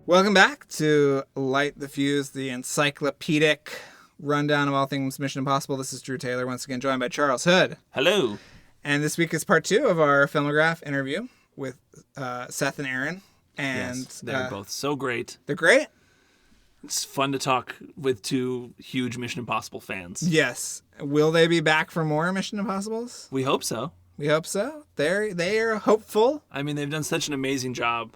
Welcome back to Light the Fuse, the encyclopedic rundown of all things Mission Impossible. This is Drew Taylor, once again joined by Charles Hood. Hello. And this week is part 2 of our Filmograph interview with Seth and Aaron. And Yes, they're both so great. They're great? It's fun to talk with two huge Mission Impossible fans. Yes. Will they be back for more Mission Impossibles? We hope so. We hope so. They are hopeful. I mean, they've done such an amazing job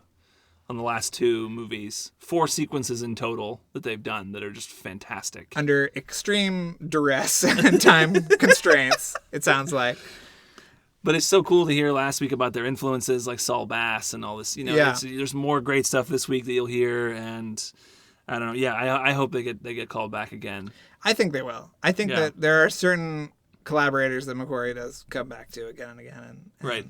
on the last 2 movies. 4 sequences in total that they've done that are just fantastic. Under extreme duress and time constraints, it sounds like. But it's so cool to hear last week about their influences, like Saul Bass and all this. You know, there's more great stuff this week that you'll hear, and I don't know. Yeah, I hope they get called back again. I think they will. I think that there are certain collaborators that Macquarie does come back to again and again, and right.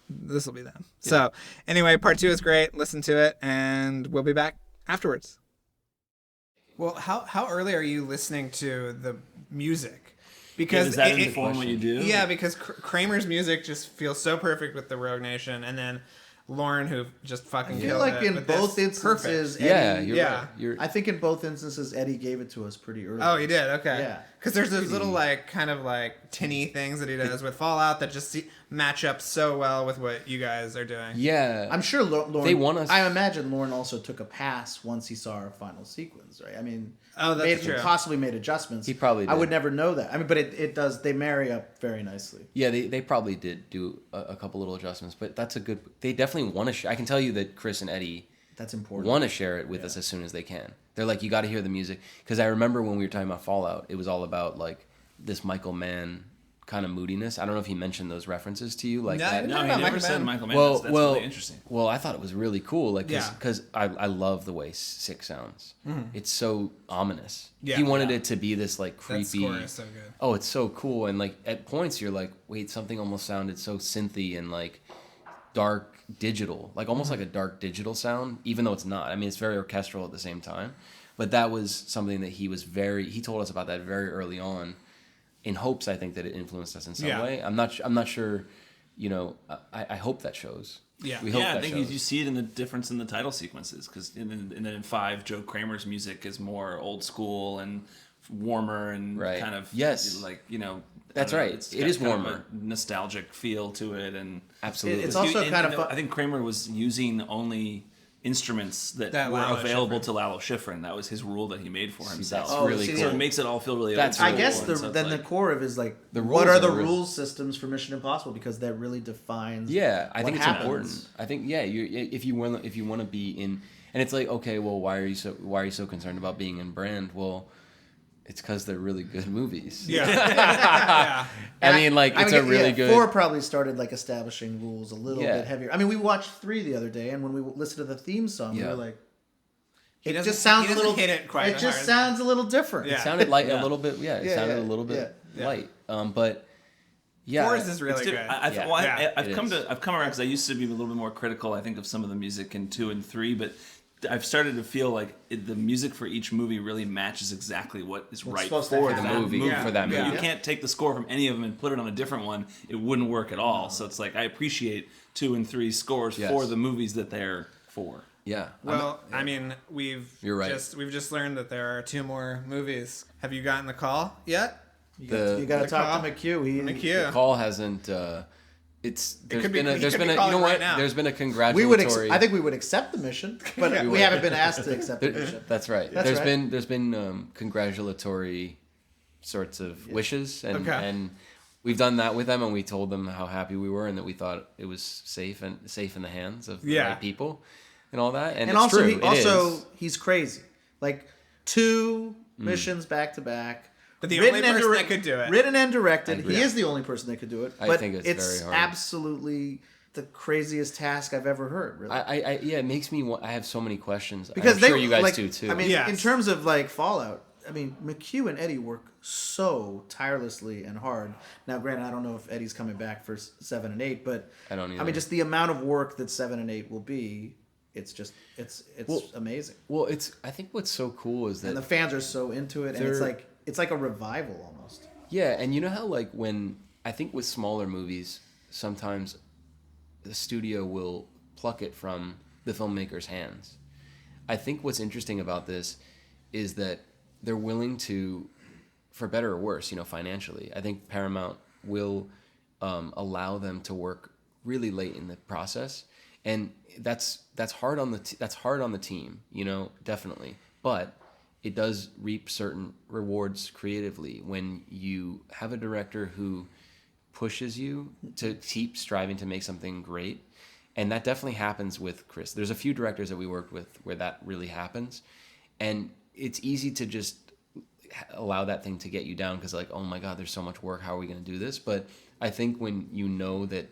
This will be them. Yeah. So anyway, part 2 is great. Listen to it, and we'll be back afterwards. Well, how early are you listening to the music? Because does that inform what you do? Yeah, because Kramer's music just feels so perfect with the Rogue Nation, and then Lauren, who just fucking killed it. I feel like in both instances, Eddie, Right. I think in both instances, Eddie gave it to us pretty early. Oh, he did? Okay. Yeah. Because there's those little, kind of tinny things that he does with Fallout that just match up so well with what you guys are doing. Yeah. I'm sure Lauren... They want us... I imagine Lauren also took a pass once he saw our final sequence, right? I mean... that's true. Possibly made adjustments. He probably did. I would never know that. I mean, but it does... They marry up very nicely. Yeah, they probably did do a couple little adjustments, but that's a good... They definitely want to share... I can tell you that Chris and Eddie... That's important. Want to share it with us as soon as they can. They're like, you got to hear the music. Because I remember when we were talking about Fallout, it was all about, this Michael Mann kind of moodiness. I don't know if he mentioned those references to you like that. No, he never said Michael Mann. That's really interesting. Well, I thought it was really cool, because I love the way Six sounds. Mm-hmm. It's so ominous. Yeah, he wanted it to be this creepy. That score is so good. Oh, it's so cool, and at points you're like, wait, something almost sounded so synthy and dark digital, almost like a dark digital sound, even though it's not. I mean, it's very orchestral at the same time. But that was something that he told us about that very early on, in hopes, I think, that it influenced us in some way. I'm not sure, I hope that shows. Yeah, we hope I that think shows. You see it in the difference in the title sequences, because in 5, Joe Kramer's music is more old school and warmer and kind of That's right. It's it is warmer, kind of a nostalgic feel to it, and absolutely. It's also kind of. I think Kramer was using only instruments that were available to Lalo Schifrin. That was his rule that he made for himself. That's really cool. So it makes it all feel really. That's I guess the core of it is what are the rules systems for Mission Impossible, because that really defines. Yeah, I think it's happens. important. I think if you want to be in, and it's okay, well, why are you so concerned about being in brand? Well, it's because they're really good movies. Yeah. Yeah. I mean, it's a really good... 4 probably started, establishing rules a little bit heavier. I mean, we watched 3 the other day, and when we listened to the theme song, we were like... It just sounds a little... hit it quite It just sounds a little different. It sounded light a little bit... Yeah, it sounded a little bit light. But... Yeah, 4 is really good. I've come around, because I used to be a little bit more critical, I think, of some of the music in 2 and 3, but I've started to feel like the music for each movie really matches exactly what is right for the movie. For that movie. You can't take the score from any of them and put it on a different one. It wouldn't work at all. So it's I appreciate 2 and 3 scores for the movies that they're for. Yeah. Well, I mean, we've just learned that there are 2 more movies. Have you gotten the call yet? You got to talk to McHugh. The call hasn't... There's been a congratulatory... I think we would accept the mission, but we haven't been asked to accept the mission. That's right. There's been congratulatory sorts of wishes, and we've done that with them, and we told them how happy we were and that we thought it was safe in the hands of the right people and all that. And it's also, true. He's crazy. 2 missions back to back. But the only person that could do it. Written and directed. He is the only person that could do it. But I think it's very hard. Absolutely the craziest task I've ever heard. Really. It makes me. I have so many questions. Because I'm sure you guys do too. I mean, in terms of Fallout, I mean, McHugh and Eddie work so tirelessly and hard. Now, granted, I don't know if Eddie's coming back for 7 and 8, but I don't either. I mean, just the amount of work that 7 and 8 will be. It's just it's amazing. Well, I think what's so cool is that and the fans are so into it, and it's like a revival almost. Yeah, and you know how when I think with smaller movies, sometimes the studio will pluck it from the filmmaker's hands. I think what's interesting about this is that they're willing to, for better or worse, financially, I think Paramount will allow them to work really late in the process, and that's hard on the team, definitely. But it does reap certain rewards creatively when you have a director who pushes you to keep striving to make something great. And that definitely happens with Chris. There's a few directors that we worked with where that really happens. And it's easy to just allow that thing to get you down because like, oh my God, there's so much work. How are we going to do this? But I think when you know that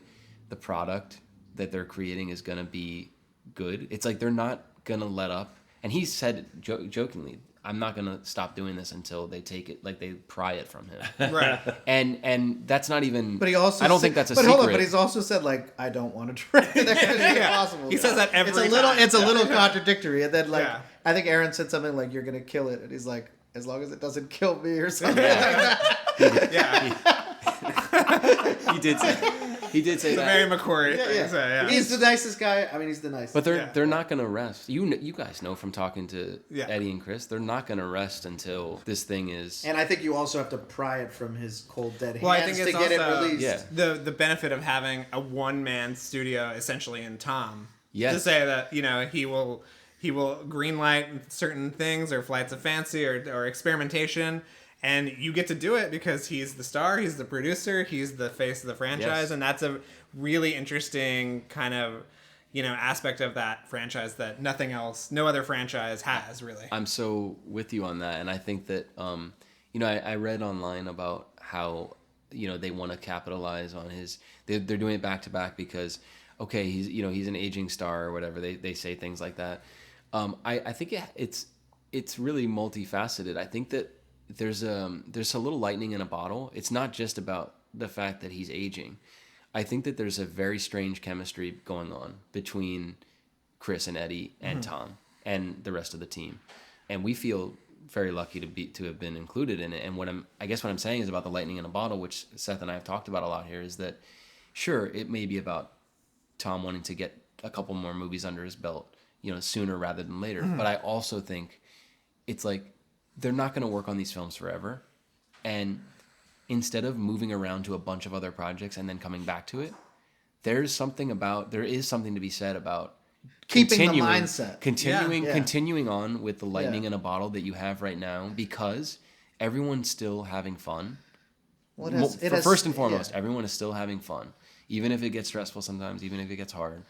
the product that they're creating is going to be good, it's like they're not going to let up. And he said jokingly, I'm not going to stop doing this until they take it, like they pry it from him. Right. And that's not even, But he also I don't said, think that's a but secret. Hold on, but he's also said like, I don't want to direct it. That could be impossible. He says that every time. It's a little contradictory. And then like, Yeah. I think Aaron said something like, you're going to kill it. And he's like, as long as it doesn't kill me or something like that. Yeah. He did say It's a that. very McCory thing. So, yeah. He's the nicest guy. I mean, he's the nicest. But they're not going to rest. You guys know from talking to Yeah. Eddie and Chris, they're not going to rest until this thing is. And I think you also have to pry it from his cold dead hands Well, I think to it's get also it released. Yeah. the benefit of having a one-man studio essentially in Tom. Yes. To say that, he will greenlight certain things or flights of fancy or experimentation, and you get to do it because he's the star, he's the producer, he's the face of the franchise, Yes. and that's a really interesting kind of aspect of that franchise that no other franchise has really. I'm so with you on that, and I think that I read online about how they want to capitalize on his. They're doing it back to back because okay, he's an aging star or whatever. They say things like that. I think it's really multifaceted. I think that there's a little lightning in a bottle. It's not just about the fact that he's aging. I think that there's a very strange chemistry going on between Chris and Eddie and Tom and the rest of the team, and we feel very lucky to have been included in it. And what I'm saying is about the lightning in a bottle, which Seth and I have talked about a lot here, is that sure, it may be about Tom wanting to get a couple more movies under his belt, sooner rather than later. But I also think it's like they're not going to work on these films forever, and instead of moving around to a bunch of other projects and then coming back to it, there is something to be said about Keeping the mindset. continuing on with the lightning in a bottle that you have right now, because everyone's still having fun. Well, First and foremost, everyone is still having fun, even if it gets stressful sometimes, even if it gets hard.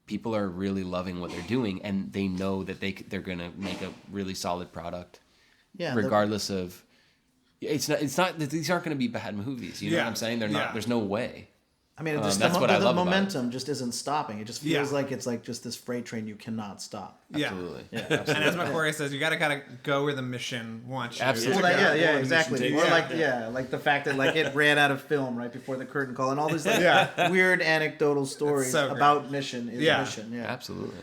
People are really loving what they're doing, and they know that they're gonna make a really solid product, regardless of. It's not that these aren't going to be bad movies. You know what I'm saying? They're not. There's no way. I mean, That's what I love the about momentum just isn't stopping. It just feels like it's like just this freight train you cannot stop. Absolutely. Yeah, absolutely. And as McCory says, you got to kind of go where the mission wants you. Absolutely. Well, to go. exactly. Or like the fact that like it ran out of film right before the curtain call, and all these weird anecdotal stories so great. about mission is mission. Yeah, Absolutely.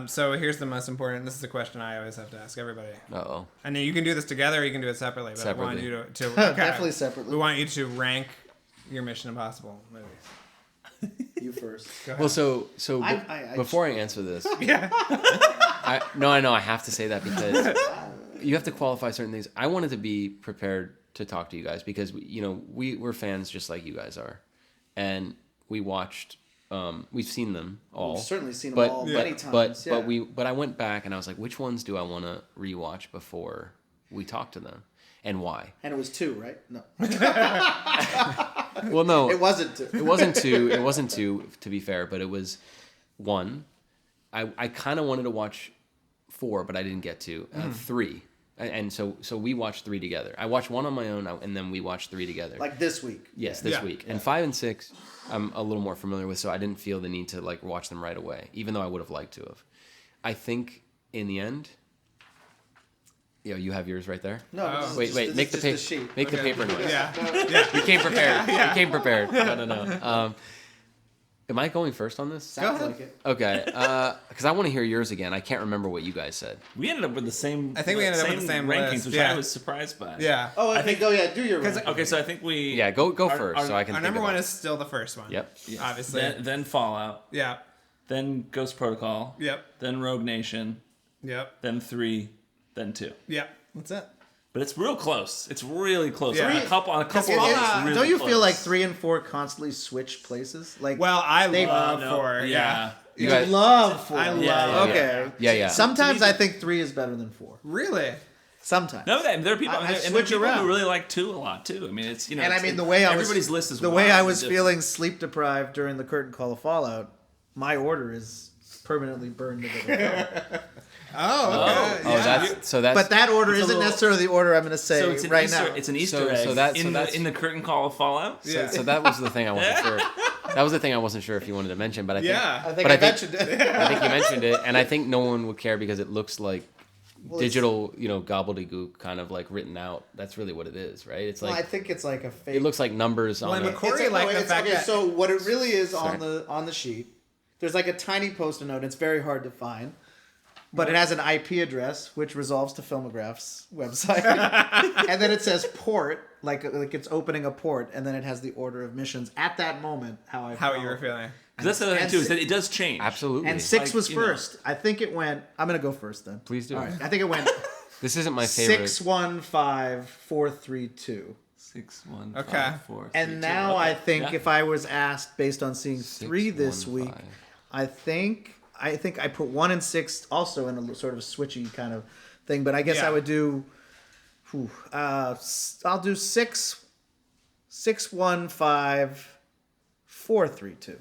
So here's the most important. This is a question I always have to ask everybody. Uh-oh. And you can do this together, or you can do it separately. But Separately. I want you to Definitely separately. We want you to rank your Mission Impossible movies. You first. Well, so I before I answer this, Yeah. I know I have to say that because you have to qualify certain things. I wanted to be prepared to talk to you guys because we're fans just like you guys are, and we watched. We've seen them all. We've certainly seen them all many times. But I went back and I was like, which ones do I want to rewatch before we talk to them, and why? And it was 2, right? No. Well, no, It wasn't 2. It wasn't 2. It wasn't 2, to be fair, but it was 1. I kind of wanted to watch 4, but I didn't get to 3. And so we watched 3 together. I watched 1 on my own, and then we watched 3 together. Like this week. Yes, this week. And 5 and 6, I'm a little more familiar with, so I didn't feel the need to like watch them right away, even though I would have liked to have. I think in the end, you have yours right there. No. Wait, make the paper. Make the paper noise. Yeah. We came prepared. We came prepared. No. Am I going first on this? Sounds like it. Okay. Because I want to hear yours again. I can't remember what you guys said. We ended up with the same. I think we ended up with the same rankings, list, which yeah. I was surprised by. Yeah. Oh, I think. Oh, yeah. Do your. Okay, so I think we. Yeah, go first so I can. Our think number about 1 it. is still the first one. Yep. Obviously. Then Fallout. Yeah. Then Ghost Protocol. Yep. Then Rogue Nation. Yep. then 3, then 2. Yep. That's it. But it's real close. It's really close. Yeah. On a couple of them, it's really Don't you close. feel like 3 and 4 constantly switch places? Like, Well, I They- love No, 4. Yeah. You you guys- love 4. I love. Yeah, Okay. Yeah. Sometimes I think 3 is better than 4. Really? Sometimes. No, there are people, I and there are switch people around. who really like 2 a lot too. I mean, it's And I mean, the way I was everybody's list is the way I was wildly feeling sleep deprived during the curtain call of Fallout. My order is permanently burned into the film. Oh, okay. Oh, that's But that order It's a isn't little- necessarily the order I'm going to say So it's an right Easter, now. It's an Easter So- egg so that- in, so that's- in the curtain call of Fallout. Yeah. So that was the thing I wasn't sure. That was the thing I wasn't sure if you wanted to mention, but I think Yeah. I think but I I think- mentioned it. I think you mentioned it, and I think no one would care because it looks like Well, digital, gobbledygook, kind of like written out. That's really what it is, right? It's Well, I like think it's like a fake. it looks like numbers Well, on and a. Corey liked the fact that- So what it really is Sorry. on the sheet, there's like a tiny post-it note. It's very hard to find, but it has an IP address which resolves to Filmograph's website, and then it says port, like it's opening a port, and then it has the order of missions at that moment. How you were feeling. 'Cause that's the other thing too, is that it does change. Absolutely. And 6 Like, was you know. first. I think it went. I'm gonna go first then. Please do. All right. I think it went This isn't my favorite. 6-1-5-4-3-2. 6, 1, Okay. 5, 4, 3, And 2. now Okay. I think Yeah. if I was asked based on seeing 3 this 1, week, 5. I think I put 1 and 6 also in a sort of switchy kind of thing. But I guess Yeah. I would do. I'll do 6-1-5-4-3-2.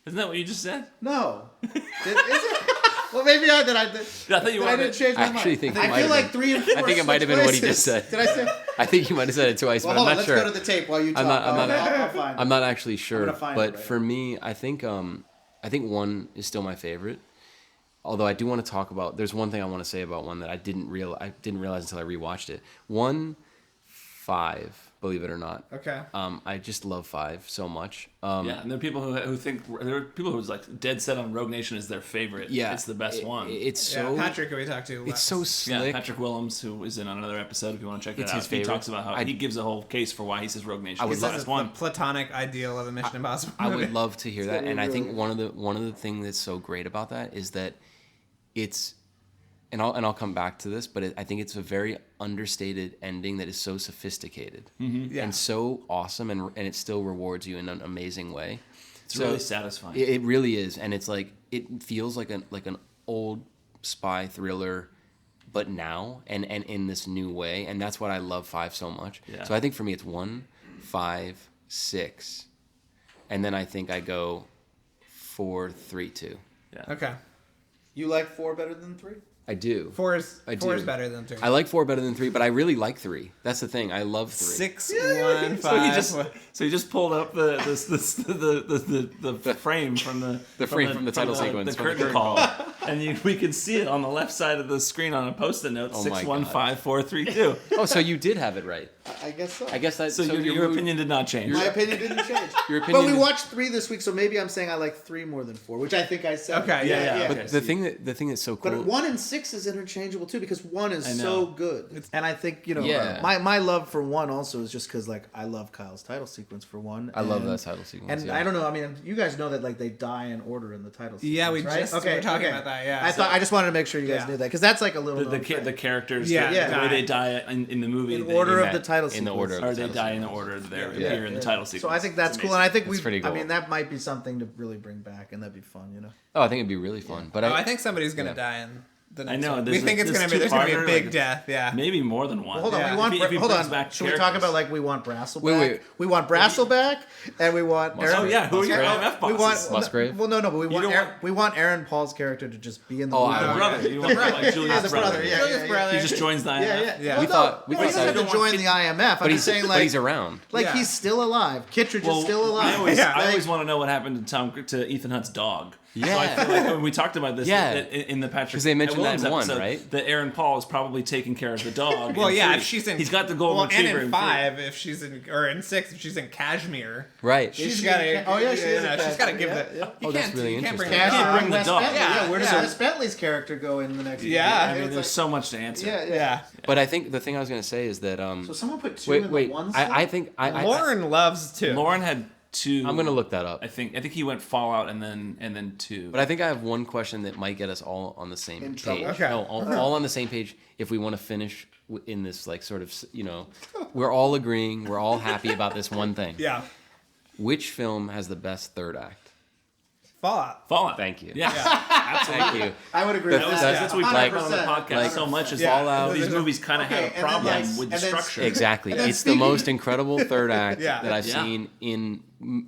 Isn't that what you just said? No, is it? Well, maybe I did. I thought you I wanted. didn't change my I actually mind. think it I might feel have like been. 3 and 4. I think it might have been what he just said. Did I say? I think you might have said it twice, Well, but hold I'm on. not Let's sure. go to the tape while you talk. I'm not- I'll find it. I'm not actually sure, gonna find it but right for me, I think 1 is still my favorite. Although I do want to talk about. There's one thing I want to say about 1 that I didn't realize until I rewatched it. 1, 5. Believe it or not. Okay. I just love 5 so much. Yeah, and there are people who think there are people who's like dead set on Rogue Nation as their favorite. Yeah, it's the best one. It's Yeah, so. Patrick, who we talked to. It's so Yeah, slick. Patrick Willems, who is in on another episode, if you want to check that It's out, his he favorite. talks about how he gives a whole case for why he says Rogue Nation I would is the love- best the one. platonic ideal of a Mission Impossible I movie. would love to hear that, gonna and be I think really one of the things that's so great about that is that it's, and I'll come back to this, but I think it's a very understated ending that is so sophisticated Yeah. and so awesome, and it still rewards you in an amazing way. It's really satisfying. It really is, and it's like it feels like an old spy thriller, but now and in this new way, and that's what I love 5 so much. Yeah. So I think for me it's 1, 5, 6, and then I think I go 4, 3, 2. Yeah. Okay. You like 4 better than 3? I do. Four is I four do. is better than 2. I like 4 better than 3, but I really like 3. That's the thing. I love 3. 6, 1, 5. So he just pulled up the frame from the frame from the title sequence, the from the curtain curtain call, and we can see it on the left side of the screen on a post-it note. Oh my 6, 1, God. 5, 4, 3, 2. Oh, so you did have it right. I guess so. I guess that. So your opinion did not change. My opinion didn't change. Your But opinion we did- watched 3 this week, so maybe I'm saying I like 3 more than 4, which I think I said. Okay, yeah. Okay. But the thing that's so cool. But 1 and 6 is interchangeable too because 1 I is know. so good. And I think, Yeah. my love for 1 also is just because like I love Kyle's title sequence for 1. I love that title sequence. And yeah. I don't know. I mean, you guys know that like they die in order in the title sequence. Yeah, we right? just were talking about that, yeah. I just wanted to make sure you guys Yeah. knew that because that's like a little the known the fact. characters, Yeah, the yeah. way they die in the movie, in they- order they of met- the title in sequence. the order of or the they title die in sequence. the order that they're Yeah, here in the title sequence. So I think that's It's cool, and I think It's pretty I cool. mean, that might be something to really bring back, and that'd be fun. Oh, I think it'd be really fun. But Oh, I think somebody's gonna Yeah. die in the next I know, one. there's We think a- it's there's there's gonna be a two-parter, big like- death. Yeah. maybe more than one. Hold on, Yeah. we want. If he Hold brings on. back Should we talk characters. about like we want Brassel Wait, back? wait. We want Brassel back, and we want. Oh yeah, who are your IMF We bosses? want Musgrave? Well, no, but we want don't want- we want Aaron Paul's character to just be in the Oh, movie. I the want- brother. You want like Julius' the brother, yeah. Julius brother. He just joins the IMF. Yeah. Yeah. Well, We no, thought- we no, thought he doesn't that- have to join the IMF. I'm just saying, but like, he's around. like Yeah. he's still alive. Kittredge Well, is still alive. I always Like, want to know what happened to Ethan Hunt's dog. So I Yeah. feel like when we talked about this Yeah. in the Patrick, 'Cause they mentioned Williams that in 1, episode, right? That Aaron Paul is probably taking care of the dog. Well, in yeah, 3. if she's in, he's got the golden well, retriever. and in in 5, if she's in, or in 6, if she's in Kashmir, Right. she's she got in to. Ca- oh, yeah, she is in she's got to Kashmir, give yeah, the. yeah. You Oh, that's can't, really you can't bring interesting. the Cash dog. bring the Wes dog. Bentley. Yeah, Where does yeah. Wes Bentley's character go in the next? Yeah, I mean, it's there's so much to answer. yeah. But I think the thing I was gonna say is that So someone put 2 wait, in wait. the one slot? I think I Lauren loves 2. Lauren had 2. I'm gonna look that up. I think he went Fallout and then 2. But I think I have one question that might get us all on the same In page. trouble. Okay. No, all on the same page. If we want to finish in this like sort of, we're all agreeing, we're all happy about this one thing. Yeah. Which film has the best third act? Fallout. Thank you. Yeah, absolutely. Thank you. I would agree with this. That's what we talked about on the 100%. podcast so much. Is Yeah. these movies kind of Okay, had a and then, problem like, with the and then- structure. Exactly. And then It's the most incredible third act Yeah. that I've Yeah. seen in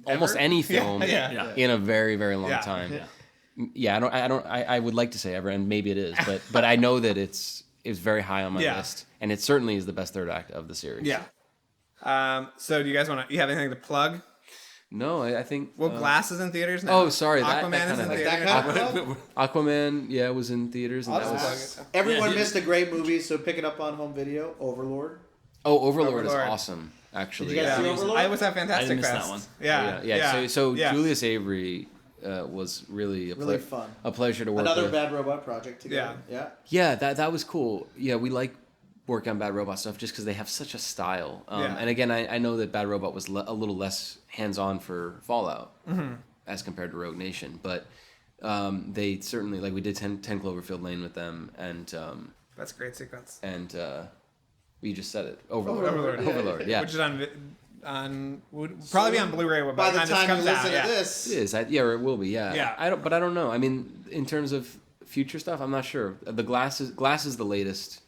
almost any film Yeah. in a very, very long Yeah. time. Yeah. Yeah, I would like to say ever, and maybe it is, but I know that it's very high on my Yeah. list, and it certainly is the best third act of the series. Yeah. So do you guys you have anything to plug? No, I think. Well, Glass is in theaters now. Oh, sorry, that Aquaman is kinda- in like theaters. that kind of Aquaman, yeah, was in theaters, and I'll that just was. plug it. Everyone Yeah. missed a great movie, so pick it up on home video. Overlord. Oh, Overlord is Overlord. awesome, actually. Did you guys see Yeah. Overlord? I was at Fantastic I didn't miss Fest. that one. Yeah. Yeah. So Yeah. Julius Avery was really Really fun. a pleasure to work Another with. Bad Robot project together. Yeah. Yeah, that was cool. Yeah, we like working on Bad Robot stuff just because they have such a style. Yeah. And again, I know that Bad Robot was a little less hands-on for Fallout as compared to Rogue Nation, but they certainly, like, we did 10 Cloverfield Lane with them, and That's a great sequence. we just said it. Overlord. Overlord. Overlord, yeah. Which is would probably be on Blu-ray By the this time you comes listen out. to Yeah. this, It is. Yeah, it will be, yeah. Yeah. I don't know. I mean, in terms of future stuff, I'm not sure. The Glass is the latest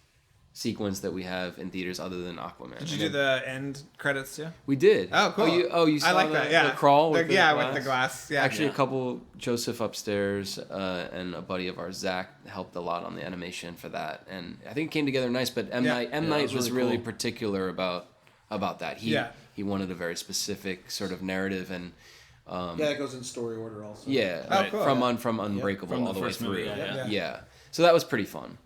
sequence that we have in theaters other than Aquaman. Did you do the end credits too? We did. Oh, cool. You saw I like the, that. Yeah. the crawl with the yeah, glass? with the glass. Yeah. Actually, Yeah. a couple, Joseph upstairs and a buddy of ours, Zach, helped a lot on the animation for that, and I think it came together nice. But M. Yeah. Night, Yeah, that Night was was really really cool. particular about that. He wanted a very specific sort of narrative, and yeah, it goes in story order also. yeah, Oh, cool, from Unbreakable From all the the way first through. movie, yeah. Yeah. So that was pretty fun.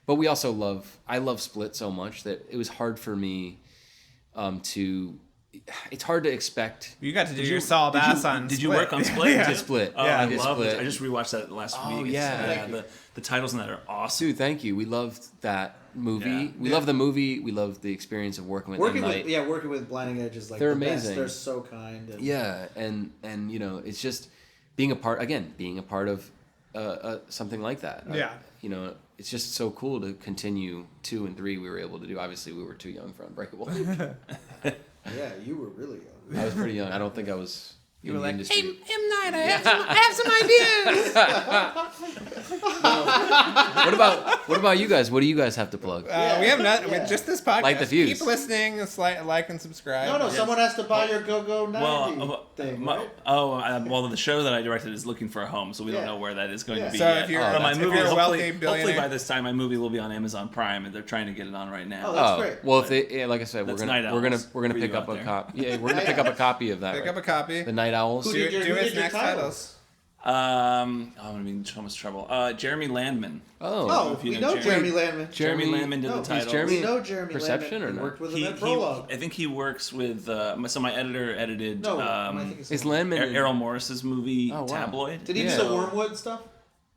But we also I love Split so much that it was hard for me it's hard to expect You got to do your Saul Bass on. Did you Split. work on Split? Yeah. to Split. Oh, Yeah. I did love Split. it. I just rewatched that last Oh, week. yeah. The titles in that are awesome. Dude, thank you. We loved that movie. Yeah. We love the movie. We love the experience of working with M. Night. Working with Blinding Edge is like They're the best. amazing. They're so kind. And Yeah, and it's just being a part of something like that. Yeah. It's just so cool to continue 2 and 3 we were able to do. Obviously, we were too young for Unbreakable. Yeah, you were really young. I was pretty young. I don't think I was in the industry. M. Night, I have some ideas. What about you guys? What do you guys have to plug? We have not. Yeah. Just this podcast. Light the Fuse. Keep listening. Like and subscribe. No, someone has to buy your Go-Go 90 thing, right? Well, the show that I directed is looking for a home, so we Yeah. don't know where that is going Yeah. to be So yet. if you're, But my if movie, you're a wealthy hopefully billionaire, by this time, my movie will be on Amazon Prime, and they're trying to get it on right now. Oh, that's great. Well, if they, like I said, we're That's gonna Night we're gonna Owls we're gonna for pick you up out a there. copy. Yeah, we're gonna pick up a copy of that. pick right? up a copy. The Night Owls. Who Do, did your- do who his did your next titles? titles. I'm in so much trouble. Jeremy Landman. Oh, if you we know know Jeremy Landman. Jeremy Landman did No, the he's titles. Jeremy- We know Jeremy Perception Landman. or We no? worked with him at Prologue. I think he works with. So my editor edited. No, I think Is Landman in- Errol Morris's movie Oh, wow. Tabloid. Did he Yeah. do the Wormwood stuff?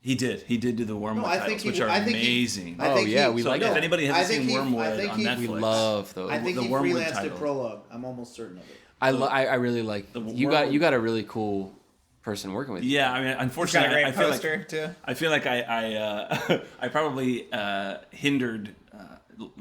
He did. He did do the Wormwood No, I titles, think he. which are I think he- amazing. I think yeah, he- we So like if that. anybody I hasn't think seen he- Wormwood I think on he- Netflix, We love those. I think the he Wormwood freelanced title. at Prologue. I'm almost certain of it. I really like. The You got a really cool person working with you. Yeah, I mean, He's got a unfortunately, great I feel like poster too. I feel like I probably hindered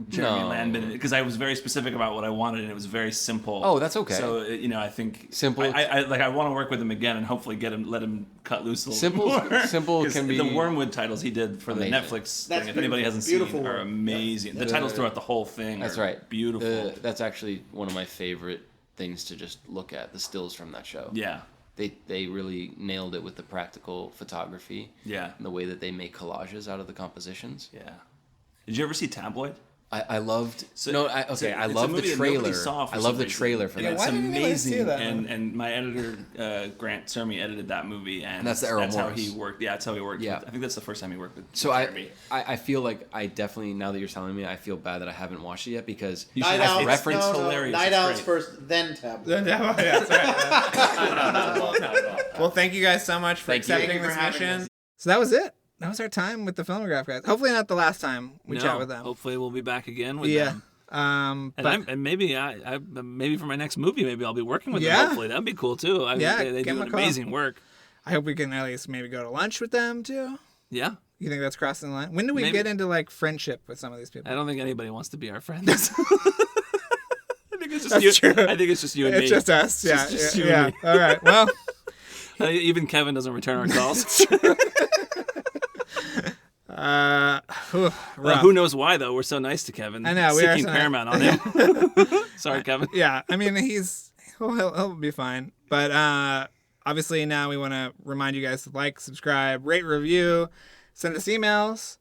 Jeremy No. Landman because I was very specific about what I wanted and it was very simple. Oh, that's okay. So I think Simple- I want to work with him again and hopefully let him cut loose a little Simple- bit more. simple 'Cause can be the Wormwood titles he did for amazing. the Netflix That's thing. If anybody hasn't beautiful seen, are work. amazing. The titles throughout the whole thing. That's are right. Beautiful. That's actually one of my favorite things to just look at. The stills from that show. Yeah. They really nailed it with the practical photography. Yeah. And the way that they make collages out of the compositions. Yeah. Did you ever see Tabloid? I loved. So- I it's love a the movie that nobody trailer. saw for I some love the reason. trailer for And that. it's Why didn't anybody see amazing. that And my editor Grant Sermi edited that movie, and that's the Errol how Morris. he worked. Yeah, that's how he worked. Yeah. I think that's the first time he worked with. So Jeremy. I feel like I definitely, now that you're telling me, I feel bad that I haven't watched it yet because You Night should Owls. reference no, hilarious. Night It's Owls great. first, then Tablet. Yeah, that's right. Not at all. Well, thank you guys so much for Thank you. accepting Thank you this for having mission. us. So that was it. That was our time with the Filmograph guys. Hopefully not the last time we No, chat with them. Hopefully we'll be back again with Yeah. them. And maybe maybe for my next movie, maybe I'll be working with them. Yeah. Hopefully, that'd be cool too. They give do them an a call. amazing work. I hope we can at least maybe go to lunch with them too. Yeah. You think that's crossing the line? When do we Maybe. get into like friendship with some of these people? I don't think anybody wants to be our friends. I think it's just That's you. true. I think it's just you and It's me. just us. Yeah. just you yeah. and me. All right. Well. Even Kevin doesn't return our calls. Rough. Who knows why though? We're so nice to Kevin. I know, we are Seeking so Paramount on him. Sorry, Kevin. Yeah, I mean he'll be fine. But obviously now we want to remind you guys to like, subscribe, rate, review, send us emails,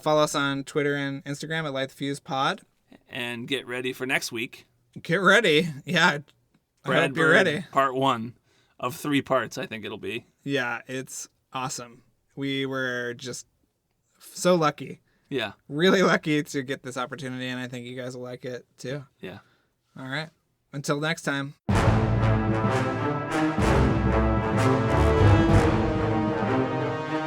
follow us on Twitter and Instagram at LightTheFuse-Pod. And get ready for next week. Get ready, yeah. I hope you're ready. Part 1 of 3 parts. I think it'll be. Yeah, it's awesome. We were just so lucky. Yeah. Really lucky to get this opportunity, and I think you guys will like it too. Yeah. All right. Until next time.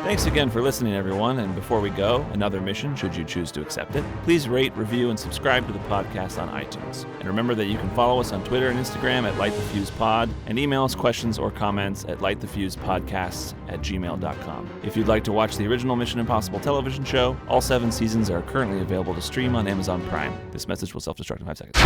Thanks again for listening, everyone. And before we go, another mission, should you choose to accept it. Please rate, review, and subscribe to the podcast on iTunes. And remember that you can follow us on Twitter and Instagram at LightTheFusePod and email us questions or comments at lightthefusepodcasts@gmail.com. If you'd like to watch the original Mission Impossible television show, all 7 seasons are currently available to stream on Amazon Prime. This message will self-destruct in 5 seconds.